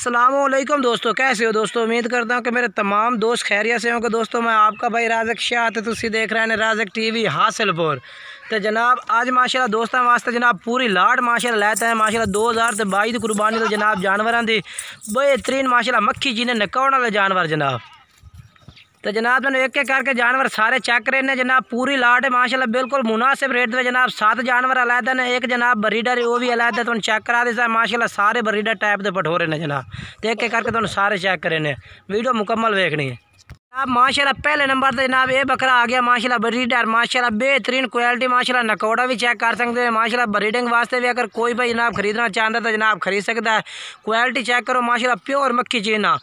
अस्सलामुअलैकुम दोस्तों, कैसे हो दोस्तों। उम्मीद करता हूँ कि मेरे तमाम दोस्त खैरियत से होंगे। दोस्तों मैं आपका भाई राज़क शाह तो तुसी देख रहे हैं राज़क टीवी हासिलपुर। तो जनाब आज माशाल्लाह दोस्तों वास्ते जनाब पूरी लाट माशाल्लाह लेते हैं माशाल्लाह 2022 की कुर्बानी तो जनाब जानवरों की बेहतरीन माशाल्लाह मक्खी जिन्हें नकाउण वाले जानवर जनाब। तो जनाब मैंने एक एक करके जानवर सारे चेक करे ने जनाब पूरी लाट है माशाल्लाह बिल्कुल मुनासिब रेट में जनाब। 7 जानवर अलहदा ने, एक जनाब बरीडर है वो भी अलहदा तुम चेक करा दे माशाल्लाह सारे बरीडर टाइप के पठोरे ने जनाब। तो एक एक करके तुम सारे चेक करे ने, वीडियो मुकम्मल देखनी है जनाब। माशाल्लाह पहले नंबर पर जनाब ये बकरा आ गया माशाल्लाह बरीडर माशाल्लाह बेहतरीन क्वालिटी माशाल्लाह नकौड़ा भी चेक कर सकते हैं माशाल्लाह। ब्रीडिंग वास्ते भी अगर कोई भाई जनाब खरीदना चाहता तो जनाब खरीद सकता है। क्वालिटी चेक करो माशाल्लाह प्योर मक्खी चीना।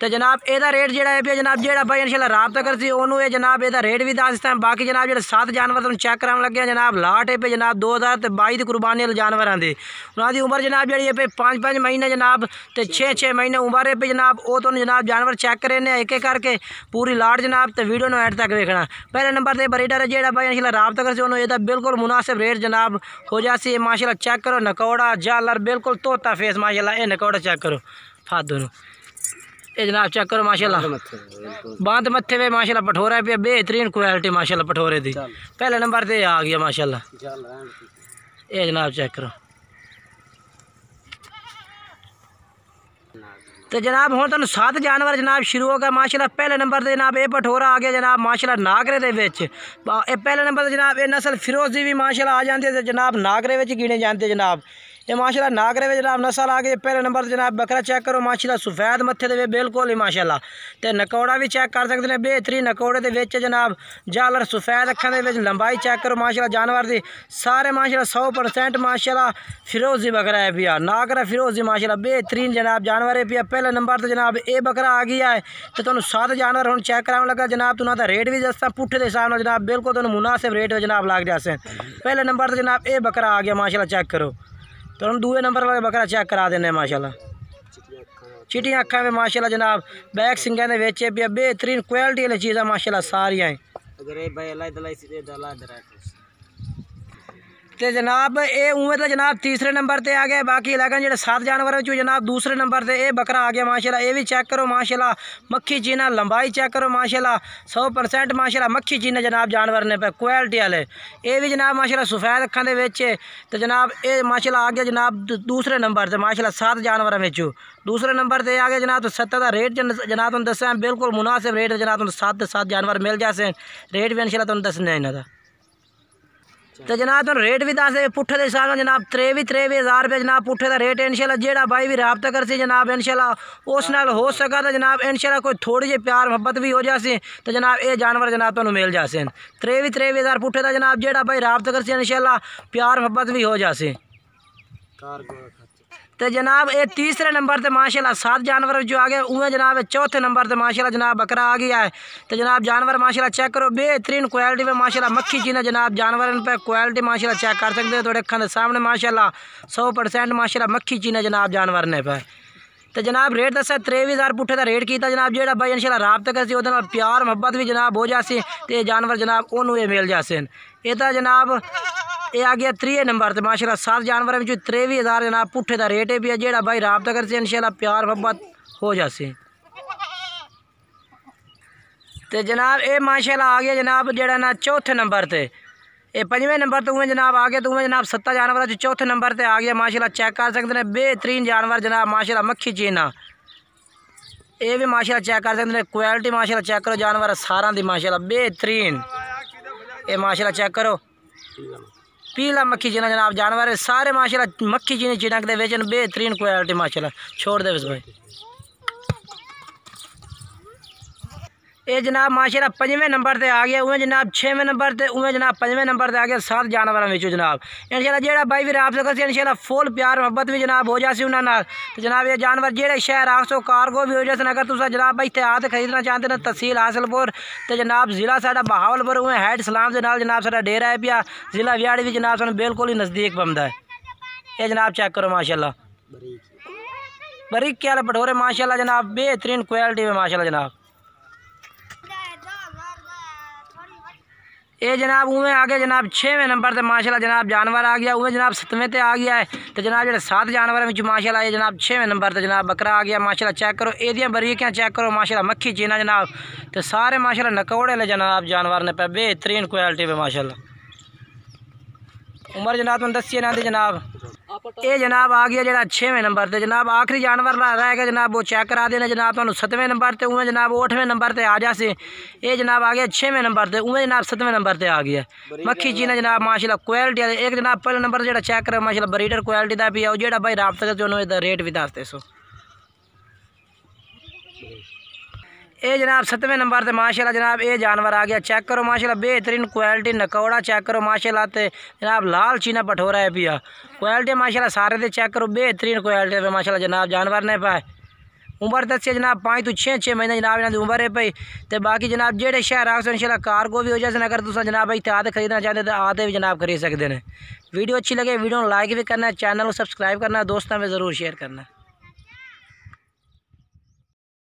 तो जनाब एदा रेट जो है जनाब जो भाई इंशाल्लाह रबता करती उन्होंने जनाब एदा रेट भी दस दिता। बाकी जनाब जो 7 जानवर तुम चेक कराने लगे जनाब लाट है पे जनाब 2022 की कुर्बानी वाले जानवर की उन्होंने उम्र जनाब जी है पे 5-5 महीने जनाब तो 6-6 महीने उम्र है पे जनाब वो तो जनाब जानवर चेक करे ने एक एक करके पूरी लाट जनाब। तो वीडियो ने एंड तक देखना। पहले नंबर पर बरीडर है जो भाई इंशाल्लाह रबता करती उन्होंने बिल्कुल मुनासिब रेट जनाब हो जासी माशाल्लाह। चेक करो नकौड़ा जालर बिल्कुल तोता फेस माशाल्लाह। ये नकौड़ा चेक करो फादू ये जनाब चेक करो माशाल्लाह बांध मत्थे पे माशाल्लाह पठोरा पे बेहतरीन क्वालिटी माशाल्लाह पठोरे दी। पहले नंबर पे आ गया माशाल्लाह। ये जनाब चेक करो। तो जनाब हुण तुहानूं 7 जानवर जनाब शुरू हो गया माशाल्लाह। पहले नंबर पर जनाब ये पठोरा आ गया जनाब माशाल्लाह नागरे दे विच। पहले नंबर पर जनाब ये नस्ल फिरोजी भी माशाल्लाह आ जाती है जनाब नागरे विच गिने जाते जनाब। ये माशाल्लाह नागरे में जनाब नस्ल आ गई। पहले नंबर जनाब बकरा चेक करो माशाल्लाह सफ़ेद मत्थे दे बिल्कुल ही माशाल्लाह। तो नकौड़ा भी चेक कर सकते हैं बेहतरीन नकौड़े दे विच जनाब जालर सफ़ेद अखां दे विच लंबाई चेक करो माशाल्लाह जानवर दी सारे माशाल्लाह 100% माशाल्लाह फिरोजी बकरा है पिया नागरा फिरोजी माशाल्लाह बेहतरीन जनाब जानवर है पिया। पहले नंबर तो जनाब ये बकरा आ गया है। तो तुहानूं 7 जानवर हुण चेक कराने लगा जनाब। तो उन्होंने रेट भी दस्ता पुट्ठे के हिसाब नाल जनाब बिल्कुल तुहानूं मुनासिब रेट जनाब लग जासे। पहले नंबर तो जनाब ये बकरा आ गया माशाल्लाह चेक करो। तो हम दूसरे नंबर वाले बकरा चेक करा देने माशाल्लाह। चिट्टियां अखां में माशाल्लाह जनाब बैक सिंगां दे विच पिया बेहतरीन क्वालिटी वाली चीज़ां माशाल्लाह सारियां। तो जनाब ये उमें तो जनाब तीसरे नंबर पर आ गया। बाकी लगन जो 7 जानवर जनाब दूसरे नंबर पर ये बकरा आ गया माशाल्लाह। ये भी चेक करो माशाल्लाह मक्खी चीना लंबाई चेक करो माशाल्लाह 100% माशाल्लाह मक्खी चीना जनाब जानवर ने पे क्वालिटी वाले। ये भी जनाब माशाल्लाह सफ़ेद अखां दे विच। तो जनाब ये माशाल्लाह आ गया जनाब दूसरे नंबर से माशाल्लाह 7 जानवर विचों दूसरे नंबर पर आ गया जनाब। तो 7 का रेट जनाब तुम दसा बिल्कुल मुनासिब रेट जनाब तुम 7 जानवर मिल जाते रेट भी इंशाल्लाह तुम दसने इन्हों का। तो जनाब तुम रेट भी दस पुट्ठे के हिसाब जनाब 23,000 रुपये जनाब पुट्ठे का रेट है इंशाल्लाह। जेड़ा भाई भी रबता करसी जनाब इंशाल्लाह उस नाल हो सका तो जनाब इंशाल्लाह कोई थोड़ी जी प्यार मोहब्बत भी हो जासी। तो जनाब ये जानवर जनाब तुहानूं मिल जासे 23,000 पुट्ठे का जनाब। जेड़ा भाई रबता करसी इंशाल्लाह प्यार मोहब्बत भी हो जासी। तो जनाब ये तीसरे नंबर पर माशाल्लाह 7 जानवर जो आ गए उमें जनाब चौथे नंबर पर माशाल्लाह जनाब बकरा आ गया है। तो जनाब जानवर माशाल्लाह चेक करो बेहतरीन क्वालिटी में माशाल्लाह मक्खी चीना जनाब जानवर पे क्वालिटी माशाल्लाह चेक कर सकते हो थोड़े अखां दे सामने माशाल्लाह 100% माशाल्लाह मक्खी चीना जनाब जानवर ने पे। तो जनाब रेट दसा 23,000 पुट्ठे का रेट किया जनाब। जेड़ा भाई इंशाल्लाह रबता करसी उहदे नाल प्यार मोहब्बत भी जनाब हो जासी। तो जानवर जनाब उन्होंने ये मिल जासे। ये तो जनाब ये आ गया 3 नंबर पर माशाल्लाह 7 जानवर में 23,000 जनाब पुट्ठे का रेट है भी जेड़ा भाई रबता करसी इंशाल्लाह प्यार मोहब्बत हो जासी। तो जनाब ये माशाल्लाह आ गया जनाब जेड़ा ना चौथे नंबर पर। ये 5वें नंबर तो उमें जनाब आ गया। तो उमें जनाब 7 जानवर चौथे नंबर पर आ गया माशाल्लाह चेक कर सकते हैं बेहतरीन जानवर जनाब माशाल्लाह मक्खी चीना। ये भी माशाल्लाह चेक कर सकते हैं क्वालिटी माशाल्लाह चेक करो जानवर सारा दी माशाल्लाह बेहतरीन। ये माशाल्लाह चेक करो पीला मक्खी चीना जनाब जानवर सारे माशाल्लाह मक्खी चीनी चिड़क दे विच बेहतरीन क्वालिटी माशाल्लाह छोड़ दे भाई। ये जनाब माशाल्लाह 5वें नंबर पर आ गया। उमें जनाब 6वें नंबर पर उमें जनाब 5वें नंबर पर आ गया 7 जानवर में जनाब इंशाल्लाह। जेड़ा भाई भी रबता करसी इंशाल्लाह फुल प्यार मोहब्बत भी जनाब हो जासी उन्हां नाल। तो जनाब ये जानवर जेड़े शहर आखसो कार्गो भी हो जासन अगर तुसा जनाब भाई इत्थे आके खरीदना चाहते हैं तहसील हासिलपुर तो जनाब ज़िला साडा बहावलपुर उमें हैड सलाम के नाल जनाब साडा डेरा है पिया ज़िला व्याड़ी भी जनाब सानूं बिल्कुल ही नज़दीक पवंदा है। ये जनाब चेक करो माशाल्लाह बरीकी वाले पठोरे माशाल्लाह जनाब बेहतरीन क्वालिटी में माशाल्लाह जनाब। ये जनाब उमें आगे जनाब 6वें नंबर ते माशाल्लाह जनाब जानवर आ गया। उमें जनाब 7वें ते आ गया है। तो जनाब जो 7 जानवर में माशाल्लाह ये जनाब 6वें नंबर ते जनाब बकरा आ गया माशाल्लाह। चेक करो एदियां बरीकियां चेक करो माशाल्लाह, मक्खी चीना जनाब। तो सारे माशाल्लाह नकौड़े ले जनाब जानवर ने पे बेहतरीन क्वालिटी पे माशाल्लाह। उम्र जनाब तुम दसिए ना दी जनाब। ये जनाब आ गया जरा 6वें नंबर ते जनाब। आखिरी जानवर रह गया जनाब वो चेक करा देना जनाब तुम 7वें नंबर ते। उमें जनाब 8वें नंबर ते आ जासे। ये जनाब आ गया 6वें नंबर ते। उमें जनाब 7वें नंबर ते आ गया मक्खी चीना जनाब माशाल्लाह क्वालिटी। एक जनाब पहले नंबर जो चेक करो माशाल्लाह ब्रीडर क्वालिटी का भी है। जो भाई राबता करते रेट भी दसते सो। ये जनाब 7वें नंबर ते माशाल्लाह जनाब ये जानवर आ गया। चेक करो माशाल्लाह बेहतरीन क्वालिटी नकौड़ा चेक करो माशाल्लाह। ते जनाब लाल चीना पठोरा है पिया क्वालिटी माशाल्लाह सारे दे चेक करो बेहतरीन क्वालिटी पे माशाल्लाह जनाब जानवर ने पाए। उम्र दसिए जनाब 5 तो 6 महीने जनाब इन्होंने उम्र है पई। तो बाकी जनाब जेडे शहर आ इंशाल्लाह कार्गो भी हो जाए। अगर तुम जनाब भाई आते खरीदना चाहते तो आते भी जनाब खरीद सकते हैं। वीडियो अच्छी लगे वीडियो लाइक भी करना है, चैनल को सब्सक्राइब करना है, दोस्तों में ज़रूर शेयर करना है।